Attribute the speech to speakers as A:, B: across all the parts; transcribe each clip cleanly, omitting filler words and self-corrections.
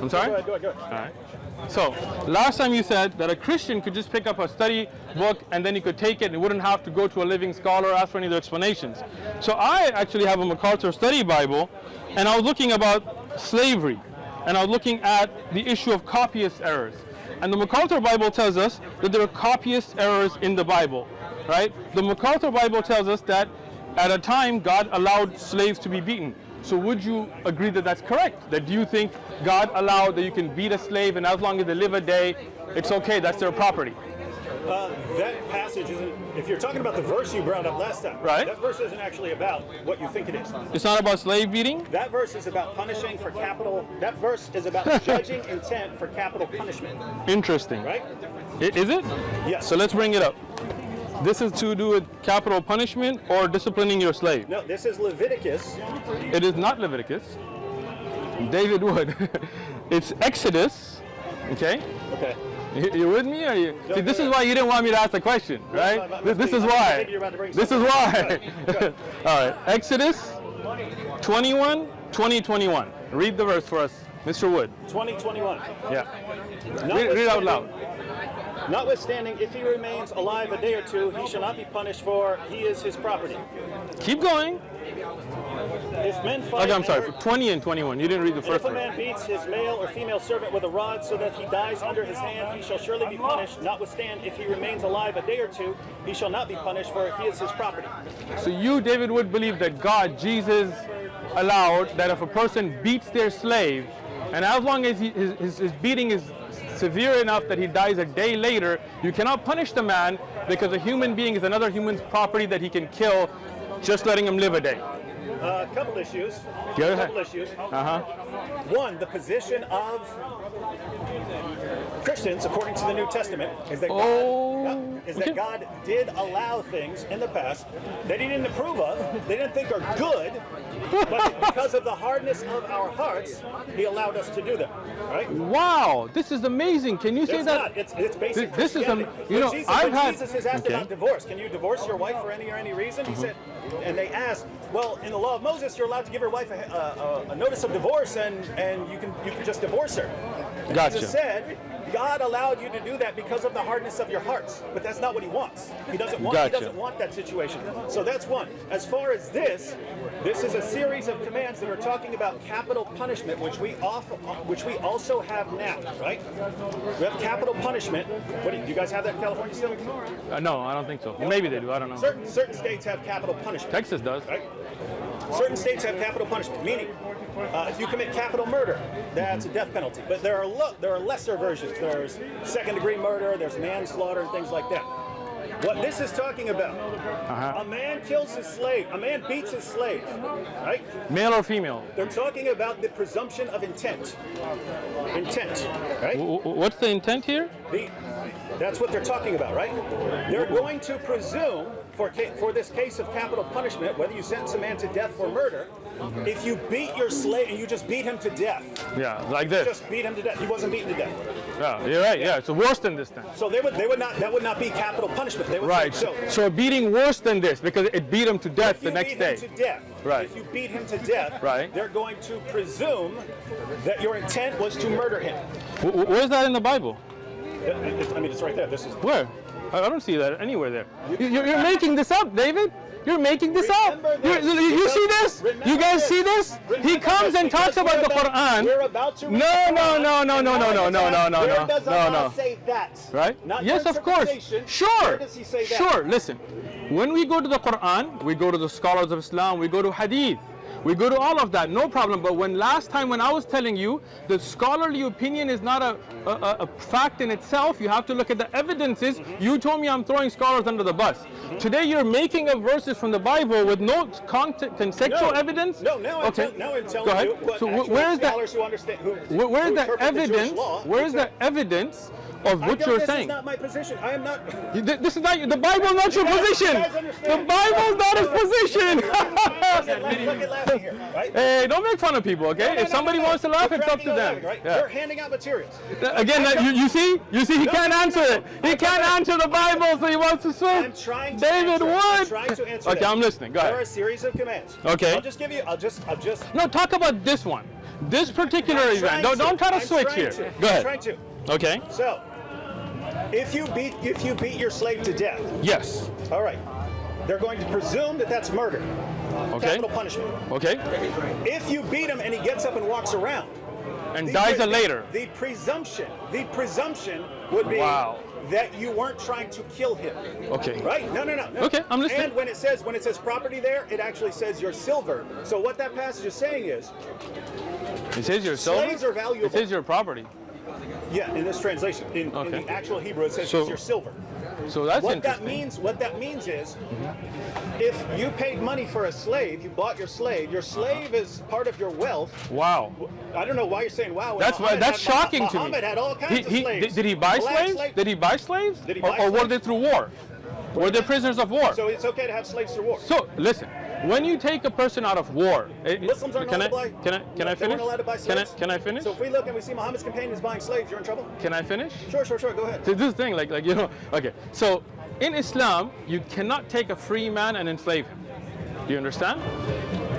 A: I'm sorry?
B: Go ahead.
A: All right. So, last time you said that a Christian could just pick up a study book and then he could take it and wouldn't have to go to a living scholar or ask for any of the explanations. So I actually have a MacArthur Study Bible, and I was looking about slavery, and I was looking at the issue of copyist errors. And the MacArthur Bible tells us that there are copyist errors in the Bible, right? The MacArthur Bible tells us that at a time God allowed slaves to be beaten. So would you agree that that's correct? That do you think God allowed that you can beat a slave and as long as they live a day, it's okay, that's their property?
B: That passage isn't, if you're talking about the verse you brought up last time,
A: right?
B: That verse isn't actually about what you think it is.
A: It's not about slave beating?
B: That verse is about punishing for capital, that verse is about judging intent for capital punishment.
A: Interesting.
B: Right?
A: Is it?
B: Yes.
A: So let's bring it up. This is to do with capital punishment or disciplining your slave?
B: No, this is Leviticus.
A: It is not Leviticus. David Wood. It's Exodus. Okay?
B: Okay.
A: You with me? Or you? See, this is why you didn't want me to ask the question, right? This is why. This is why. All right. Exodus 21, 2021. Read the verse for us, Mr. Wood.
B: 2021.
A: Yeah. Read it out loud.
B: Notwithstanding, if he remains alive a day or two, he shall not be punished, for he is his property.
A: Keep going.
B: If men fight,
A: Okay, I'm sorry. 20 and 21. You didn't read the first
B: if a
A: verse.
B: man beats his male or female servant with a rod so that he dies under his hand, he shall surely be punished. Notwithstanding, if he remains alive a day or two, he shall not be punished, for he is his property.
A: So you, David, would believe that God, Jesus, allowed that if a person beats their slave, and as long as his beating is severe enough that he dies a day later, you cannot punish the man because a human being is another human's property that he can kill, just letting him live a day.
B: A couple issues.
A: Go ahead.
B: Couple issues.
A: Uh-huh.
B: One, the position of Christians, according to the New Testament, is that that God did allow things in the past that He didn't approve of, they didn't think are good, but because of the hardness of our hearts, He allowed us to do them. Right?
A: Wow, this is amazing. Can you say
B: It's
A: that?
B: not. It's basic
A: This is
B: Christianity. Jesus is asked about divorce. Can you divorce your wife for any reason? He said, and they asked, well, in the law of Moses, you're allowed to give your wife a notice of divorce, and you can just divorce her. And
A: Gotcha.
B: Jesus said, God allowed you to do that because of the hardness of your hearts, but that's not what He wants. He doesn't want.
A: Gotcha.
B: He doesn't want that situation. So that's one. As far as this is a series of commands that are talking about capital punishment, which we also have now. Right? We have capital punishment. Do you guys have that in California still?
A: No, I don't think so. Maybe they do. I don't know.
B: Certain states have capital punishment.
A: Texas does.
B: Right? Certain states have capital punishment, meaning if you commit capital murder, that's a death penalty. But there are lesser versions. There's second-degree murder, there's manslaughter, and things like that. What this is talking about, a man kills his slave, a man beats his slave, right?
A: Male or female?
B: They're talking about the presumption of intent. Intent, right?
A: What's the intent here?
B: That's what they're talking about, right? They're going to presume, for this case of capital punishment, whether you sentence a man to death for murder, if you beat your slave and you just beat him to death.
A: Yeah, like this.
B: Just beat him to death. He wasn't beaten to death.
A: Yeah, you're right. Yeah, so worse than this then.
B: So that would not be capital punishment. They would
A: right.
B: Say,
A: so beating worse than this because it beat him to death the next day.
B: If you beat him to death,
A: right.
B: If you beat him to death,
A: right.
B: They're going to presume that your intent was to murder him.
A: Where's that in the Bible?
B: It's right there. This is
A: where? I don't see that anywhere there. You're making this up, David. You're making this up. You see this? You guys see this? He comes and talks about the Quran.
B: We're about to
A: no.
B: Where does Allah say that?
A: Right?
B: Not
A: yes, of course. Sure.
B: Where does He say that?
A: Sure. Listen. When we go to the Quran, we go to the scholars of Islam, we go to Hadith. We go to all of that, no problem. But last time when I was telling you, the scholarly opinion is not a fact in itself. You have to look at the evidences. You told me I'm throwing scholars under the bus. Today you're making up verses from the Bible with no contextual evidence.
B: No, now I'm telling
A: Go ahead.
B: you what
A: So where is that? Where is the evidence? Where is the evidence of what you're saying?
B: This is not my position. I am not.
A: This is not the Bible. Not your position. The Bible's not his position.
B: Look at laughing here, right?
A: Hey, don't make fun of people, okay? If somebody wants to laugh, it's up to them.
B: Right?
A: Yeah.
B: They're handing out materials.
A: Again, you see, he can't answer it. He can't answer the Bible, so he wants to swim.
B: I'm trying to
A: David Wood.
B: I'm trying to answer.
A: Okay, I'm listening. Go ahead.
B: There are a series of commands.
A: Okay.
B: I'll just give you. I'll just.
A: No, talk about this one. This particular
B: I'm
A: event.
B: trying
A: Don't try to
B: I'm
A: switch
B: trying
A: here.
B: to.
A: Go
B: I'm
A: ahead.
B: trying to.
A: Okay.
B: So, if you beat your slave to death,
A: Yes.
B: all right, they're going to presume that that's murder.
A: Okay.
B: Capital punishment.
A: Okay.
B: If you beat him and he gets up and walks around,
A: And dies later.
B: The presumption would be
A: Wow.
B: that you weren't trying to kill him.
A: Okay.
B: Right? No.
A: Okay, I'm listening.
B: And when it says property there, it actually says your silver. So what that passage is saying is,
A: It says your silver.
B: slaves are valuable.
A: It says your property.
B: Yeah, in this translation, in
A: Okay.
B: the actual Hebrew, it says
A: So-
B: it's your silver.
A: So that's
B: What
A: interesting.
B: that means is, if you paid money for a slave, you bought your slave is part of your wealth.
A: Wow.
B: I don't know why you're saying wow. when
A: That's
B: Muhammad
A: that's
B: had-
A: shocking to me.
B: Muhammad had all kinds of slaves.
A: Did he buy
B: Black
A: slaves?
B: slave-
A: Did he buy slaves?
B: Did he buy
A: or were
B: slaves?
A: they through war? Were they prisoners of war?
B: So it's okay to have slaves through war.
A: So listen, when you take a person out of war,
B: Muslims aren't
A: can
B: allowed
A: I
B: to buy.
A: can I
B: They
A: finish?
B: weren't allowed to buy slaves.
A: Can I finish?
B: So if we look and we see Muhammad's companions buying slaves, you're in trouble.
A: Can I finish?
B: Sure. Go ahead.
A: So this thing, like you know, okay. So in Islam, you cannot take a free man and enslave him. Do you understand?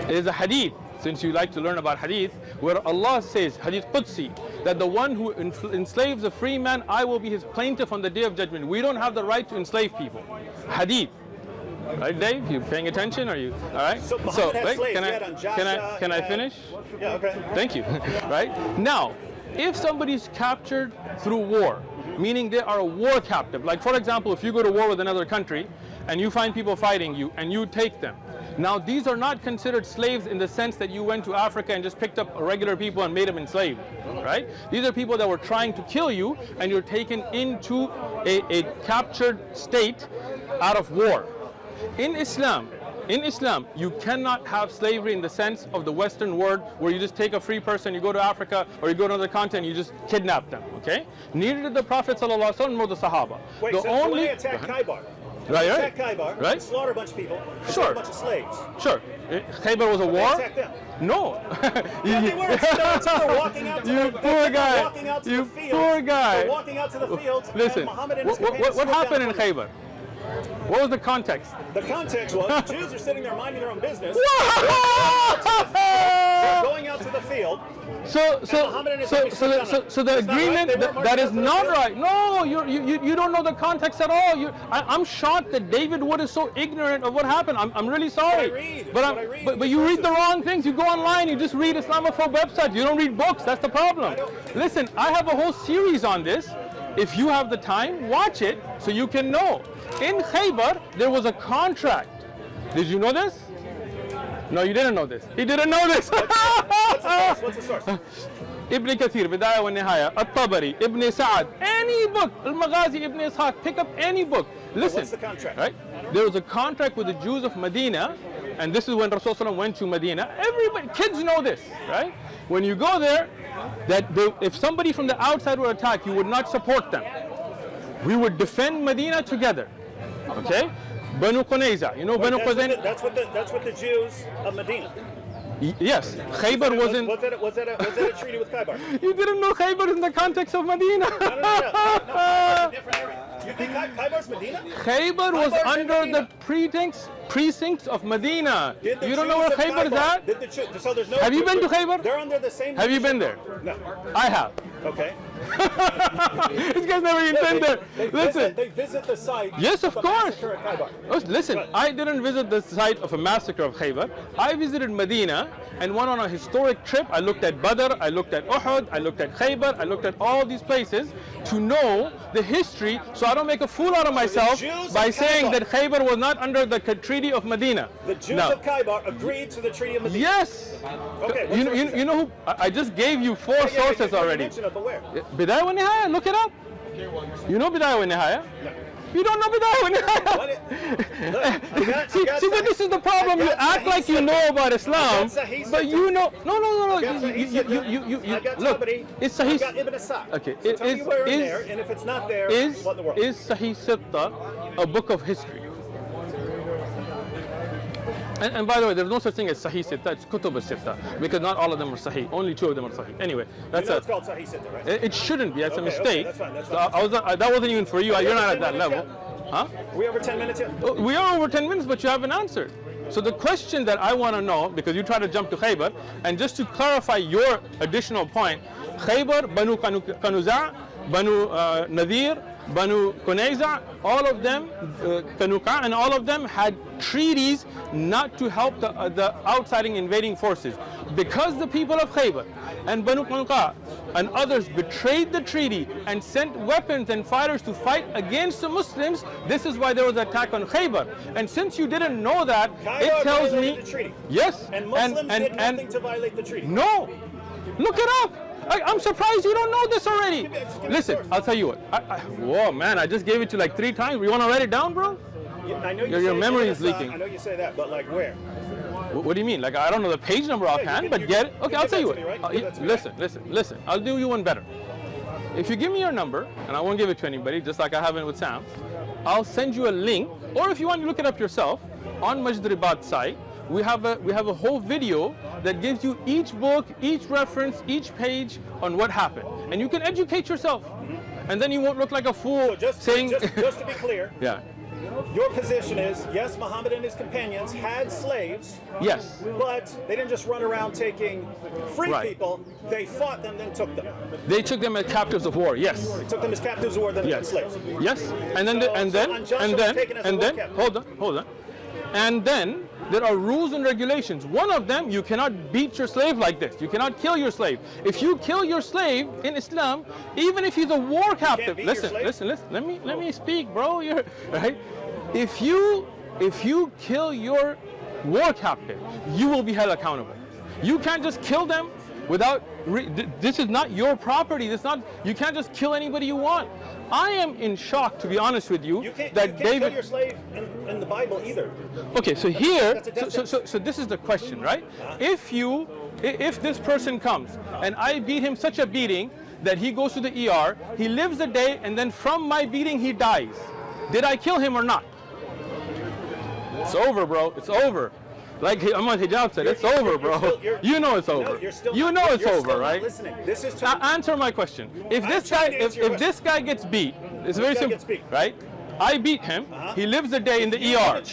A: It is a hadith, since you like to learn about hadith, where Allah says, hadith Qudsi, that the one who enslaves a free man, I will be his plaintiff on the day of judgment. We don't have the right to enslave people. Hadith. Right, Dave? You paying attention? Are you all right?
B: So Muhammad had
A: wait,
B: slaves.
A: can
B: He
A: I
B: had on Joshua,
A: can
B: he
A: I
B: had-
A: finish?
B: Yeah. Okay.
A: Thank you. Right? Now, if somebody's captured through war, meaning they are a war captive, like for example, if you go to war with another country and you find people fighting you and you take them. Now, these are not considered slaves in the sense that you went to Africa and just picked up regular people and made them enslaved, right? These are people that were trying to kill you and you're taken into a captured state out of war. In Islam, you cannot have slavery in the sense of the Western world where you just take a free person, you go to Africa or you go to another continent, you just kidnap them, okay? Neither did the Prophet ﷺ nor the Sahaba.
B: Wait.
A: The
B: So when they attacked Khaybar,
A: Right.
B: attack Khaybar,
A: Right.
B: slaughter a bunch of people, and
A: Sure.
B: take a bunch of slaves.
A: Sure. Khaybar was a war?
B: Attack them.
A: No.
B: Yeah, they were. They're walking out to
A: You
B: the,
A: poor guy.
B: Walking out to
A: You
B: the fields.
A: poor guy.
B: They're walking out to the fields.
A: Listen,
B: and Muhammad and his
A: what
B: companions
A: happened in
B: swooped down
A: Khaybar? What was the context?
B: The context was the Jews are sitting there minding their own business. They're going out to the field.
A: So
B: Muhammad and his enemies
A: the
B: It's not
A: agreement
B: right. They weren't
A: that
B: marching
A: is
B: out to the
A: not
B: field.
A: right. No, you don't know the context at all. I'm shocked that David Wood is so ignorant of what happened. I'm really sorry.
B: What I read. It's
A: But
B: what I read.
A: but you read the wrong things. You go online. You just read Islamophobe websites. You don't read books. That's the problem. Listen, I have a whole series on this. If you have the time, watch it so you can know. In Khaybar, there was a contract. Did you know this? No, you didn't know this. He didn't know this.
B: What's the source?
A: Ibn Kathir, Bidaya wa Nihaya, At-Tabari, Ibn Sa'ad, any book, Al-Maghazi, Ibn Ishaq, pick up any book. Listen,
B: What's the contract?
A: right? There was a contract with the Jews of Medina, and this is when Rasulullah went to Medina. Everybody, kids know this, right? When you go there, if somebody from the outside would attack, you would not support them. We would defend Medina together, okay? Banu Qunayza, you know Banu Qunayza?
B: That's what the Jews of Medina.
A: Yes, Khaybar was in.
B: Was that a treaty with Khaybar?
A: You didn't know Khaybar in the context of Medina.
B: No, Khaybar's a different area. You think Khaybar's Medina?
A: Khaybar was
B: Khaybar's in
A: under
B: Medina.
A: the precincts of Medina.
B: Did the
A: You don't know where
B: Jews of
A: Khaybar is at?
B: Did the so there's no.
A: Have you been to Khaybar?
B: They're under the same.
A: Have you been there?
B: No.
A: I have.
B: Okay.
A: These guys never even been there. Listen.
B: They visit the site.
A: Yes, of
B: the
A: course.
B: massacre at Khaybar.
A: Oh, listen,
B: Right.
A: I didn't visit the site of a massacre of Khaybar. I visited Medina and went on a historic trip. I looked at Badr, I looked at Uhud, I looked at Khaybar, I looked at all these places to know the history so I don't make a fool out of myself
B: Jews
A: by
B: of
A: saying
B: Khaybar-
A: that Khaybar was not under the Treaty of Medina.
B: The Jews
A: No.
B: of Khaybar agreed to the Treaty of Medina.
A: Yes.
B: Okay. what
A: You
B: source is
A: know who? I just gave you four
B: that?
A: sources
B: you
A: already.
B: mentioned it, but where?
A: Bidaya wa Nihaya, look it up. You know Bidaya wa Nihaya?
B: No.
A: You don't know Bidaya wa Nihaya.
B: What it-
A: See, but this is the problem. You act like you know about Islam,
B: Sahih
A: but you know. No.
B: I got Sahih
A: You
B: I got
A: look.
B: Tabari.
A: It's
B: I
A: Sahih.
B: got Ibn Asad.
A: Okay,
B: So tell me where in
A: is-
B: there, and if it's not there,
A: Is
B: what in the world?
A: Sahih Sitta a book of history? And by the way, there's no such thing as Sahih Sitta. It's Kutub al-Sitta because not all of them are Sahih. Only 2 of them are Sahih. Anyway, that's
B: it's called Sahih Sitta, right?
A: It shouldn't be. That's a
B: Okay,
A: mistake.
B: that's fine, that's
A: So
B: fine.
A: that wasn't even for you. You're not at that
B: 10 minutes
A: level. Huh?
B: We over 10 minutes yet?
A: We are over 10 minutes, but you haven't answered. So the question that I want to know, because you try to jump to Khaybar, and just to clarify your additional point, Khaybar, Banu Qanuza, Banu Nadir, Banu Qunayza, all of them, Qanuqa, and all of them had treaties not to help the outsiding invading forces. Because the people of Khaybar and Banu Qanuqa and others betrayed the treaty and sent weapons and fighters to fight against the Muslims, this is why there was an attack on Khaybar. And since you didn't know that, it tells me,
B: the treaty.
A: Yes,
B: and Muslims did nothing to violate the treaty.
A: No, look it up. I'm surprised you don't know this already. Listen, I'll tell you what. Whoa, man, I just gave it to you like 3 times. You want to write it down, bro?
B: Yeah, I know
A: your memory is leaking.
B: I know you say that, but like where?
A: What do you mean? Like, I don't know the page number offhand, but get it. Okay, I'll tell you what. Listen. I'll do you one better. If you give me your number, and I won't give it to anybody, just like I haven't with Sam, I'll send you a link, or if you want to look it up yourself, on Masjid Ribat site, we have a whole video that gives you each book, each reference, each page on what happened. And you can educate yourself. And then you won't look like a fool
B: so just to be clear,
A: yeah.
B: Your position is, yes, Muhammad and his companions had slaves.
A: Yes.
B: But they didn't just run around taking free people. They fought them, then took them.
A: They took them as captives of war. Yes.
B: They took them as captives of war, then as slaves.
A: Yes. And then hold on. And then there are rules and regulations. One of them, you cannot beat your slave like this. You cannot kill your slave. If you kill your slave in Islam, even if he's a war captive, listen. Let me speak, bro. You're right. If you kill your war captive, you will be held accountable. You can't just kill them without. This is not your property. You can't just kill anybody you want. I am in shock, to be honest with you,
B: you can't
A: David.
B: kill your slave in the Bible either.
A: Okay, so here, so this is the question, right? If this person comes and I beat him such a beating that he goes to the ER, he lives a day, and then from my beating he dies, did I kill him or not? It's over, bro. It's over. Like Ahmad Hijab said, it's over, bro. You know it's over. You know it's over, right?
B: This is
A: answer my question. If this guy gets beat, it's very simple, right? I beat him. He lives a day in the ER.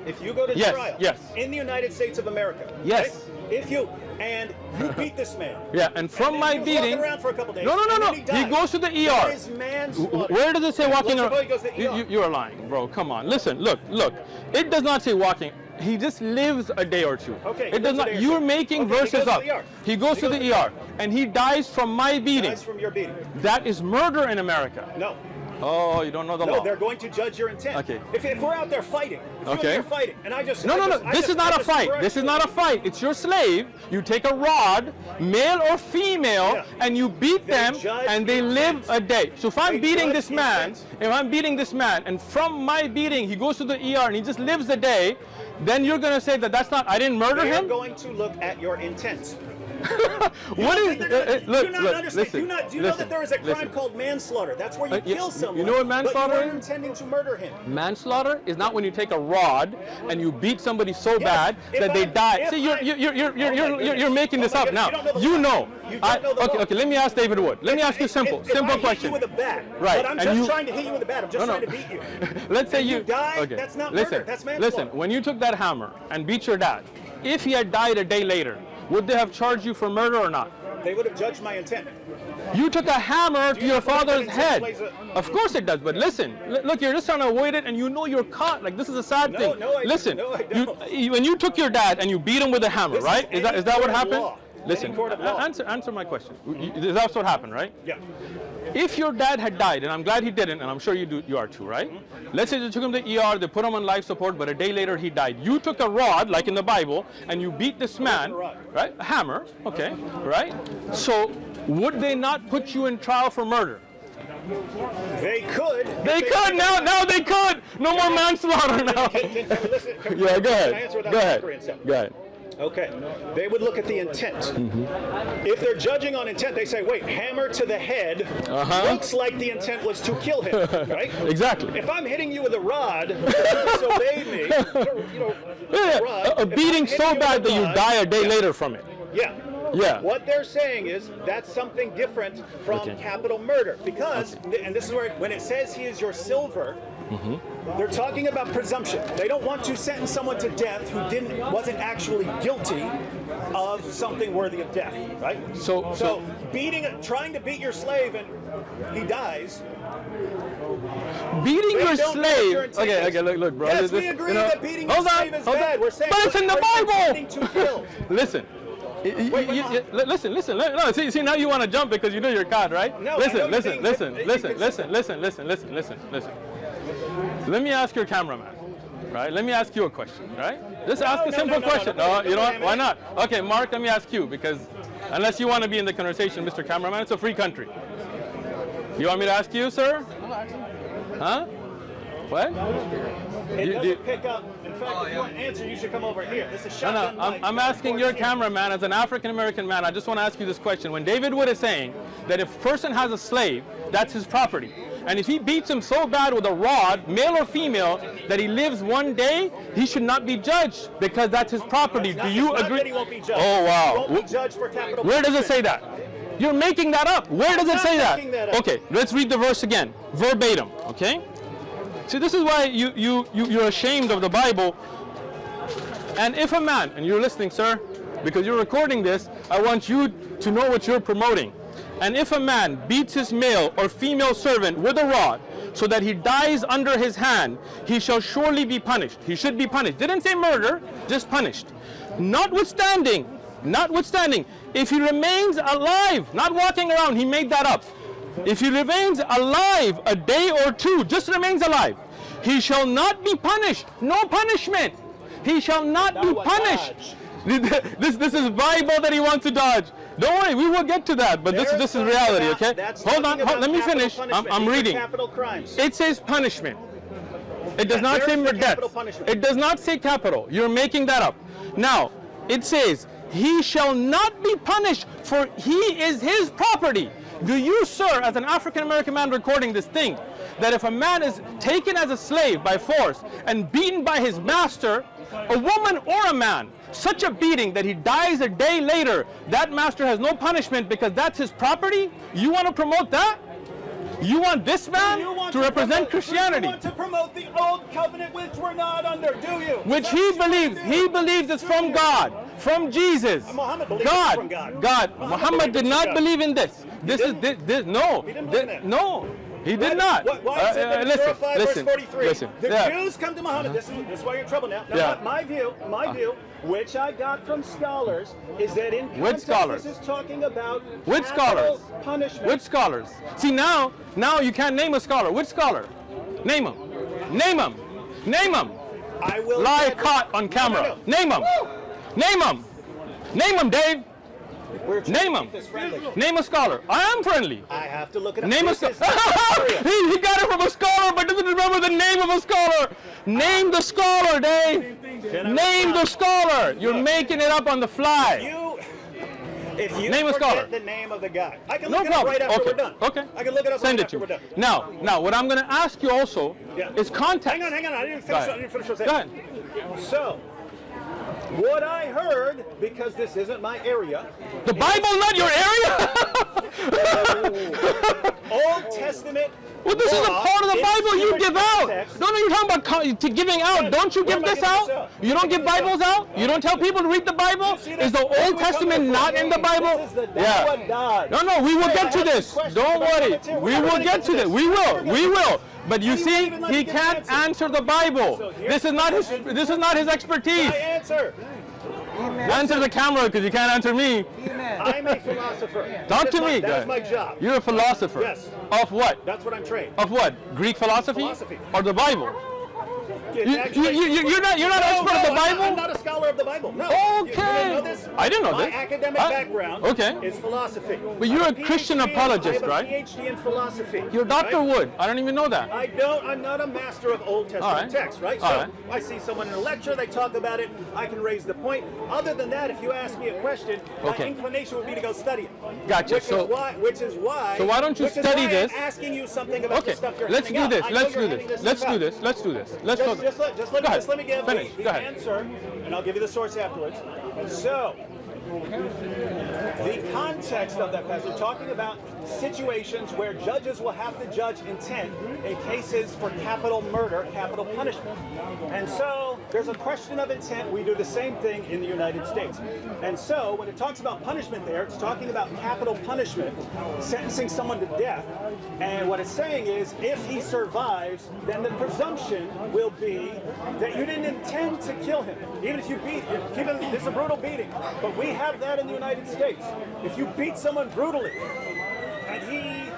B: If you go to trial, in the United States of America,
A: yes.
B: If you beat this man,
A: and from my beating,
B: around for a couple days,
A: no, he goes to the ER. Where does it say walking around? You are lying, bro. Come on, listen, look. It does not say walking. He just lives a day or two.
B: Okay.
A: It does not. You're making verses up. He goes to the ER, and he dies from my beating.
B: Dies from your beating.
A: That is murder in America.
B: No.
A: Oh, you don't know the law.
B: No, they're going to judge your intent.
A: Okay.
B: If we're out there fighting, and I just
A: no. This is not a fight. This is not a fight. It's your slave. You take a rod, male or female, and you beat them, and they live a day. So if I'm beating this man, and from my beating he goes to the ER and he just lives a day, then you're going to say that that's not. I didn't murder him.
B: They're going to look at your intent.
A: What is? Look,
B: listen. Do you know that there is a crime called manslaughter? That's where you kill someone.
A: You know what manslaughter
B: but you are intending to murder him.
A: Manslaughter is not when you take a rod and you beat somebody so bad that they die. See, you're making this up now. You know. Okay. Let me ask David Wood. Let me ask you a simple question.
B: Hit you with a bat,
A: right?
B: But I'm just trying to hit you with a bat. I'm just trying to beat you.
A: Let's say you
B: die. Okay. That's not murder. That's manslaughter.
A: Listen. When you took that hammer and beat your dad, if he had died a day later, would they have charged you for murder or not?
B: They would have judged my intent.
A: You took a hammer to your father's head. Of course it does, but listen. Look, you're just trying to avoid it, and you know you're caught. Like, this is a sad thing. Listen, when you took your dad and you beat him with a hammer, right? Is that what happened? Listen, answer my question. That's what happened, right?
B: Yeah.
A: If your dad had died, and I'm glad he didn't, and I'm sure you are too, right? Let's say they took him to the ER, they put him on life support, but a day later he died. You took a rod, like in the Bible, and you beat this man, right? A hammer, okay, right? So would they not put you in trial for murder?
B: They could.
A: They could. Now they could. No more manslaughter now. Yeah, go ahead.
B: Okay, they would look at the intent. If they're judging on intent, they say, wait, hammer to the head looks like the intent was to kill him, right?
A: Exactly.
B: If I'm hitting you with a rod, you disobeyed me,
A: a beating so bad that you die a day later from it.
B: Yeah.
A: Yeah.
B: What they're saying is that's something different from capital murder, because, and this is where, when it says he is your silver, they're talking about presumption. They don't want to sentence someone to death who wasn't actually guilty of something worthy of death, right? So trying to beat your slave and he dies.
A: Beating your slave. Okay, look, bro.
B: Yes, we agree that beating your slave is bad. We're saying,
A: but it's in the Bible.
B: To kill.
A: Listen. Listen. No, see, now you want to jump because you know you're God, right?
B: No,
A: listen. Let me ask your cameraman, right? Let me ask you a question, right? Just ask a simple question. No, you know what? Why not? Okay, Mark, let me ask you, because unless you want to be in the conversation, Mr. Cameraman, it's a free country. You want me to ask you, sir? Huh? What?
B: It doesn't pick up. In fact, if you want an answer, you should come over here. This is shotgun.
A: No, I'm asking your cameraman, as an African-American man, I just want to ask you this question. When David Wood is saying that if a person has a slave, that's his property, and if he beats him so bad with a rod, male or female, that he lives one day, he should not be judged because that's his property. Do you agree?
B: That he won't be judged.
A: Oh, wow.
B: He won't be judged for capital
A: Where does it say that? You're making that up. Where does it say that? Okay, let's read the verse again, verbatim, okay? See, this is why you're ashamed of the Bible. And if a man, and you're listening, sir, because you're recording this, I want you to know what you're promoting. And if a man beats his male or female servant with a rod, so that he dies under his hand, he shall surely be punished. He should be punished. Didn't say murder, just punished. Notwithstanding, if he remains alive, not walking around, he made that up. If he remains alive a day or two, just remains alive, he shall not be punished. No punishment. He shall not be punished. This is Bible that he wants to dodge. Don't worry, we will get to that, but this is reality, okay? Hold on, let me finish. I'm reading. It says punishment. It does not say death. It does not say capital. You're making that up. Now, it says, he shall not be punished, for he is his property. Do you, sir, as an African-American man recording this, think that if a man is taken as a slave by force and beaten by his master, a woman or a man, such a beating that he dies a day later, that master has no punishment because that's his property? You want to promote that? You want this man to represent Christianity?
B: You want to promote the old covenant which we're not under, do you?
A: Which he believes is from God, from Jesus.
B: Muhammad believes it's from God.
A: Muhammad did not believe in this. No. He did not.
B: Why is it that in Surah 5 verse 43, the Jews come to Muhammad, this is why you're in trouble now. My view, which I got from scholars, is that in context this is talking about capital punishment.
A: Which scholars? See, now you can't name a scholar. Which scholar? Name him.
B: I will.
A: Live caught on camera. Name him, Dave. Name him. Name a scholar. I am friendly.
B: I have to look it up.
A: Name a scholar. He got it from a scholar, but doesn't remember the name of a scholar. Name the scholar, Dave. Name the scholar. You're making it up on the fly.
B: If you
A: name a scholar.
B: The name of the guy, I can look it up right after we're done.
A: Okay.
B: I can look it up right after we're done.
A: Now, what I'm going to ask you also is context.
B: Hang on. I didn't finish what I said. Go ahead. So, what I heard, because this isn't my area.
A: The Bible, not your area?
B: Old Testament.
A: Well, this is a part of the Bible you give out. No, you're talking about giving out. Don't you give this out? You don't give Bibles out? You don't tell people to read the Bible? Is the Old Testament not in the Bible? Yeah. No, we will get to this. Don't worry. We will get to this. We will. But you see, he can't answer the Bible. This is not his expertise. Answer the camera because you can't answer me.
B: I'm a philosopher.
A: Talk to me.
B: That's my job.
A: You're a philosopher.
B: Yes.
A: Of what?
B: That's what I'm trained.
A: Of what? Greek philosophy? Or the Bible? You're not an expert of the Bible?
B: I'm not a scholar of the Bible. No.
A: Okay.
B: You didn't know this?
A: I didn't know this.
B: My academic background is philosophy.
A: But you're a Christian apologist, right?
B: I have a PhD in philosophy.
A: You're Dr. Wood. I don't even know that.
B: I'm not a master of Old Testament text, right? So I see someone in a lecture, they talk about it, I can raise the point. Other than that, if you ask me a question, my inclination would be to go study it.
A: Gotcha.
B: Which is why.
A: So why don't you study this?
B: I'm asking you something about the stuff you're
A: Let's do this. Let's do this.
B: Just let me give the answer, and I'll give you the source afterwards. So, The context of that passage, talking about situations where judges will have to judge intent in cases for capital murder, capital punishment. And so there's a question of intent. We do the same thing in the United States. And so when it talks about punishment there, it's talking about capital punishment, sentencing someone to death. And what it's saying is, if he survives, then the presumption will be that you didn't intend to kill him. Even if you beat him, it's a brutal beating. But we have that in the United States. If you beat someone brutally, and he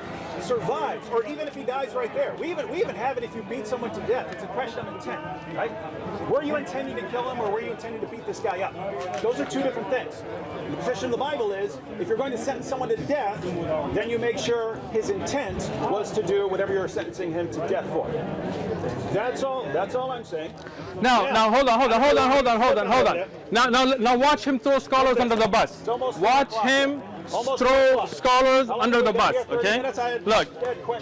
B: survives, or even if he dies right there. We even have it if you beat someone to death. It's a question of intent, right? Were you intending to kill him, or were you intending to beat this guy up? Those are two different things. The position of the Bible is, if you're going to sentence someone to death, then you make sure his intent was to do whatever you're sentencing him to death for. That's all I'm saying.
A: Now hold on. Now watch him throw scholars under the bus. Watch him throw scholars under the bus, okay? Look,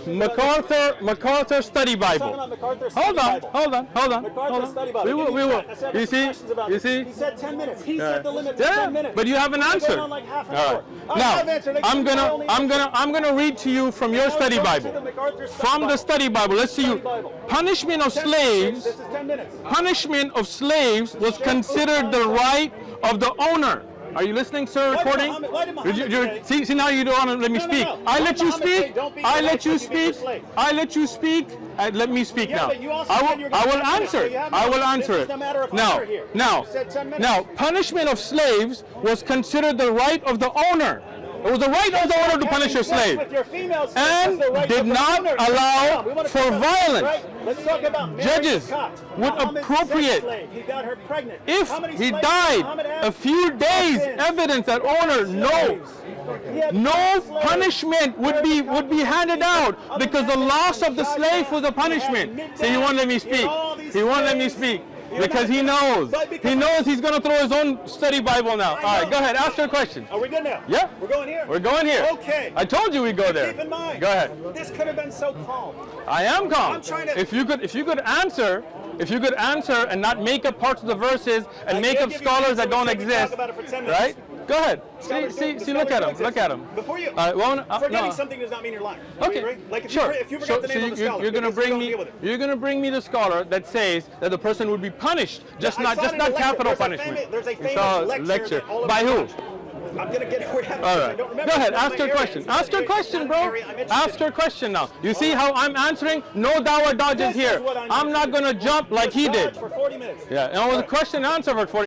A: MacArthur Study Bible. Hold on. We will. You see?
B: He said 10 minutes. He said the limit to 10 minutes.
A: But you haven't answered. All right. Now, I'm gonna read to you from your study Bible. From the study Bible, let's see you. Punishment of slaves. Punishment of slaves was considered the right of the owner. Are you listening, sir? Recording? See, now you don't want to let me speak. I let you speak. I let you speak. I let you speak. Let me speak now. I will answer it. I will answer it. Now, punishment of slaves was considered the right of the owner. It was the right of the owner to punish your slave, and did not allow for violence. Judges would appropriate, if he died a few days, evidence that owner no punishment would be handed out, because the loss of the slave was a punishment. So he won't let me speak. He won't let me speak. Because he knows. He knows he's going to throw his own study Bible now. All right, go ahead. Ask your question.
B: Are we good now?
A: Yeah.
B: We're going here?
A: We're going here.
B: Okay.
A: I told you we'd go there.
B: Keep in mind.
A: Go ahead.
B: This could have been so calm.
A: I am calm.
B: I'm trying to...
A: If you could answer and not make up parts of the verses and make up scholars that don't exist, right? Go ahead. See, look at him. Look at him.
B: Before you,
A: forgetting
B: something does not mean you're lying.
A: Okay.
B: Sure. If you forget the name of the scholar,
A: you're going to bring me the scholar that says that the person would be punished, just not capital punishment.
B: There's a famous lecture.
A: By who?
B: I'm going to get it.
A: All right. Go ahead. Ask your question. Ask your question, bro. Ask your question now. You see how I'm answering? No dawah dodges here. I'm not going to jump like he did.
B: For 40 minutes.
A: Yeah. And it was a question and answer for 40